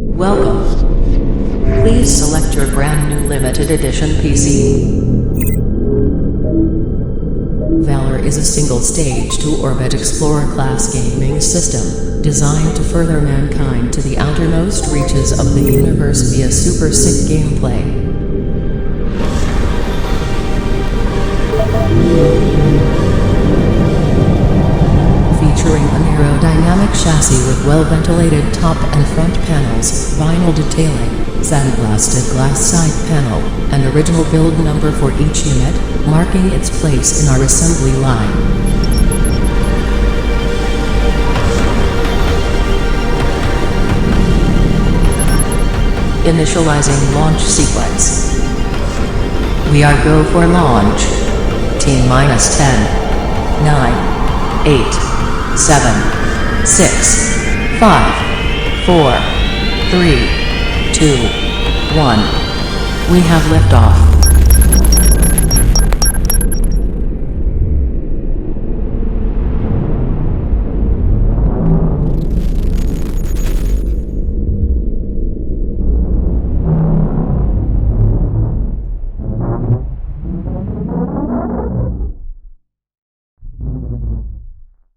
Welcome. Please select your brand new limited edition PC. Valor is a single-stage to-orbit Explorer-class gaming system, designed to further mankind to the outermost reaches of the universe via super sick gameplay. Featuring an aerodynamic chassis with well-ventilated top and front panels, vinyl detailing, sandblasted glass side panel, and original build number for each unit, marking its place in our assembly line. Initializing launch sequence. We are go for launch. T-minus 10, 9, 8, 7, 6, 5, 4, 3, 2, 1. We have liftoff.